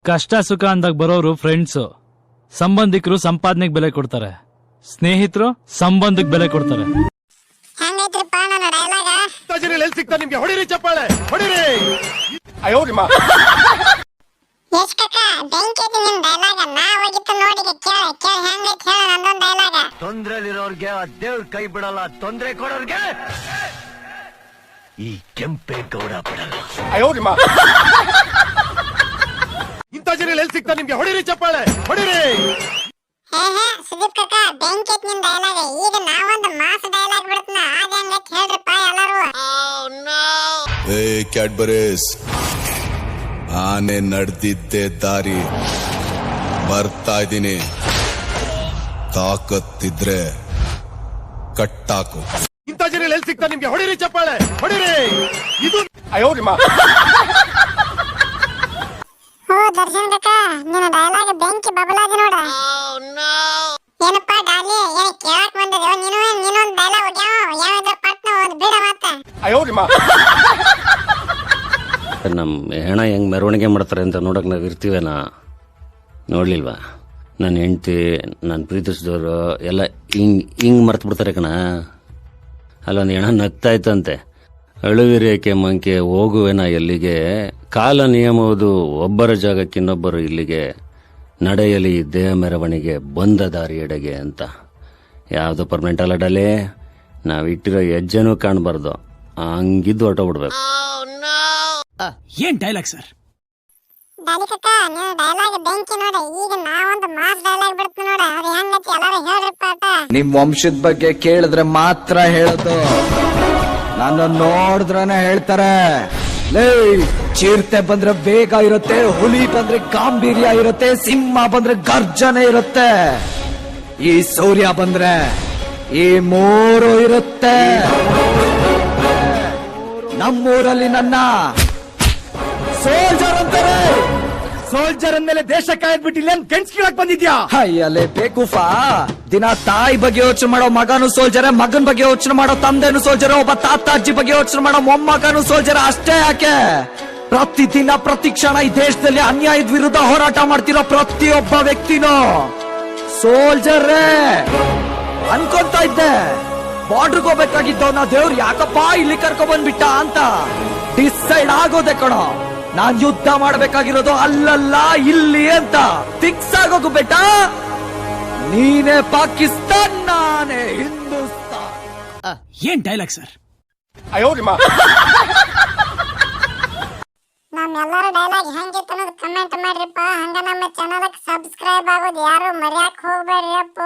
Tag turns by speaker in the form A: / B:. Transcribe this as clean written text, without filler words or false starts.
A: ಕಷ್ಟ ಸುಖ ಅಂದಾಗ ಬರೋರು ಫ್ರೆಂಡ್ಸ್, ಸಂಬಂಧಿಕರು ಸಂಪಾದನೆಗೆ ಬೆಲೆ ಕೊಡ್ತಾರೆ, ಸ್ನೇಹಿತರು ಸಂಬಂಧಕ್ಕೆ ಬೆಲೆ ಕೊಡ್ತಾರೆ.
B: ಸಿಗ್ತಾ ನಿಮ್ಗೆ ಹೊಡಿರಿ ಚಪ್ಪಾಳೆ ಹೊಡಿರಿ.
C: ತೊಂದ್ರೆಲಿರೋರ್ಗೆ ದೇವ್ರ ಕೈ ಬಿಡಲ್ಲ, ತೊಂದ್ರೆ ಕೊಡೋರ್ಗೆ ಈ ಕೆಂಪೆ ಗೌಡ ಬಿಡಲ್ಲ.
B: ಇಂಥ ಜನ ಎಲ್ಲಿ ಸಿಗ್ತಾ ನಿಮ್ಗೆ ಹೊಡಿರಿ ಚಪ್ಪಾಳೆ ಹೊಡಿರಿ.
D: ಸುದೀಪ್ ಕಾಕ ಬೆಂಕಿ ನಿಮ್ ಡೈಲಾಗ್ ಈಗ ನಾವೊಂದು ಮಾಸ್ ಡೈಲಾಗ್ ಬಿಡ್ತನ ಆದಂಗ ಹೇಳ್ರಪ್ಪ ಎಲ್ಲರೂ.
E: ಏ ಕ್ಯಾಡ್ಬರೀಸ್, ಆನೆ ನಡೆದಿದ್ದೆ ದಾರಿ ಬರ್ತಾ ಇದೀನಿ, ತಾಕತ್ತಿದ್ರೆ ಕಟ್ಟಾಕು.
B: ಇಂಥ ಜನ ಎಲ್ಲಿ ಸಿಗ್ತಾ ನಿಮ್ಗೆ ಹೊಡಿರಿ ಚಪ್ಪಾಳೆ ಹೊಡಿರಿ. ಇದು
D: ಓ ದರ್ಶನ್ ಕಾಕ ನಿನ್ನ ಡೈಲಾಗ್ ಬೆಂಕಿ ಬಬಲಾದ ನೋಡ. ಏನಪ್ಪ ಡಾಲಿ ಏನ್ ಕೇಳಕ್ ಬಂದದ ನೀನೊಂದ್ ಡೈಲಾಗ್ ಯಾವ್ದ್ರ ಪಟ್ನ ಒಂದ್ ಬಿಡ ಮತ್ತೆ.
F: ನಮ್ಮ ಹೆಣ ಹೆಂಗ್ ಮೆರವಣಿಗೆ ಮಾಡ್ತಾರೆ ಅಂತ ನೋಡಕ್ ನಾವ್ ಇರ್ತೀವೇನಾ? ನೋಡ್ಲಿಲ್ವಾ? ನನ್ನ ಹೆಂಡತಿ, ನಾನು ಪ್ರೀತಿಸಿದವರು ಎಲ್ಲ ಹಿಂಗ್ ಮರ್ತು ಬಿಡ್ತಾರೆ ಕಣ. ಅಲ್ಲೊಂದು ಹೆಣ ನಗ್ತಾ ಇತ್ತಂತೆ, ಅಳುವಿರೇಕೆ ಮಂಕೆ ಹೋಗುವೆನ ಎಲ್ಲಿಗೆ, ಕಾಲ ನಿಯಮವುದು ಒಬ್ಬರ ಜಾಗಕ್ಕೆ ಇನ್ನೊಬ್ಬರು ಇಲ್ಲಿಗೆ, ನಡೆಯಲಿ ದೇಹ ಮೆರವಣಿಗೆ ಬಂದ ದಾರಿಯೆಡೆಗೆ ಅಂತ. ಯಾವ್ದು ಪರ್ಮನೆಂಟ್ ಅಲ್ಲ ಡಲೆ, ನಾವಿಟ್ಟಿರೋ ಹೆಜ್ಜೆನೂ ಕಾಣಬಾರ್ದು, ಹಂಗಿದ್ದು ಹೊರಟೋಗ್ಬಿಡ್ಬೇಕು.
G: ಏನ್ ಡೈಲಾಗ್ ಸರ್?
D: ಡಾಲಿ ಕಾಕ ನಿನ್ನ ಡೈಲಾಗ್ ಬೆಂಕಿ ನೋಡ ಈಗ ನಾವೊಂದು ಮಾಸ್ ಡೈಲಾಗ್ ಬಿಡ್ತೀವಿ ನೋಡ. ಅದು ಹೆಂಗೈತಿ ಎಲ್ಲರೂ ಹೇಳ್ರಪ್ಪ ಆಟ.
H: ನಿಮ್ ವಂಶದ ಬಗ್ಗೆ ಕೇಳಿದ್ರೆ ಮಾತ್ರ ಹೇಳೋದು, ನಾನು ನೋಡಿದ್ರನೆ ಹೇಳ್ತಾರೆ. ಲೇ ಚಿರತೆ ಬಂದ್ರೆ ವೇಗ ಇರುತ್ತೆ, ಹುಲಿ ಬಂದ್ರೆ ಗಾಂಭೀರ್ಯ ಇರುತ್ತೆ, ಸಿಂಹ ಬಂದ್ರೆ ಗರ್ಜನೆ ಇರುತ್ತೆ, ಈ ಸೂರ್ಯ ಬಂದ್ರೆ ಈ ಮೂರು ಇರುತ್ತೆ. ನಮ್ಮೂರಲ್ಲಿ ನನ್ನ ಸೋಲ್ಜರ್ ಅಂತಾರೆ.
G: ಸೋಲ್ಜರ್ ಅಂದ್ಮೇಲೆ ದೇಶ ಕಾಯ್ದ್ಬಿಟ್ಟಿಲ್ಲ ಗಂಡ್ಸ್ ಕೀಳಕ್ ಬಂದಿದ್ಯಾ?
H: ಅಯ್ಯಲೇ ಬೇಕೂಫಾ, ದಿನ ತಾಯಿ ಬಗ್ಗೆ ಯೋಚನೆ ಮಾಡೋ ಮಗನು ಸೋಲ್ಜರ, ಮಗನ್ ಬಗ್ಗೆ ಯೋಚನೆ ಮಾಡೋ ತಂದೆನು ಸೋಲ್ಜರ, ಒಬ್ಬ ತಾತ ಅಜ್ಜಿ ಬಗ್ಗೆ ಯೋಚನೆ ಮಾಡೋ ಮೊಮ್ಮಗನು ಸೋಲ್ಜರ. ಅಷ್ಟೇ ಯಾಕೆ, ಪ್ರತಿದಿನ ಪ್ರತಿ ಕ್ಷಣ ಈ ದೇಶದಲ್ಲಿ ಅನ್ಯಾಯದ ವಿರುದ್ಧ ಹೋರಾಟ ಮಾಡ್ತಿರೋ ಪ್ರತಿಯೊಬ್ಬ ವ್ಯಕ್ತಿನೂ ಸೋಲ್ಜರೇ ಅನ್ಕೊಂತ ಇದ್ದೆ. ಬಾರ್ಡರ್ಗೆ ಹೋಗ್ಬೇಕಾಗಿದ್ದವನ ದೇವ್ರು ಯಾಕಪ್ಪ ಇಲ್ಲಿ ಕರ್ಕೊ ಬಂದ್ಬಿಟ್ಟ ಅಂತ ಡಿಸೈಡ್ ಆಗೋದೆ ಕಣೋ. ನಾನ್ ಯುದ್ಧ ಮಾಡ್ಬೇಕಾಗಿರೋದು ಅಲ್ಲಲ್ಲ ಇಲ್ಲಿ ಅಂತ ಫಿಕ್ಸ್ ಆಗೋಗು ಬೇಟ. ನೀನೇ ಪಾಕಿಸ್ತಾನ್, ನಾನೇ ಹಿಂದೂಸ್ತಾನ್.
G: ಏನ್ ಡೈಲಾಗ್ ಸರ್?
D: ನಮ್ಮೆಲ್ಲರ ಡೈಲಾಗ್ ಹೆಂಗಿತ್ತು ಅನ್ನೋದು ಕಮೆಂಟ್ ಮಾಡ್ರಿಪ್ಪ. ಹಂಗ ನಮ್ಮ ಚಾನಲ್ ಸಬ್ಸ್ಕ್ರೈಬ್ ಆಗೋದು ಯಾರು ಮರ್ಯಾಕ್ ಹೋಗ್ಬೇಡ್ರಿ ಅಪ್ಪ.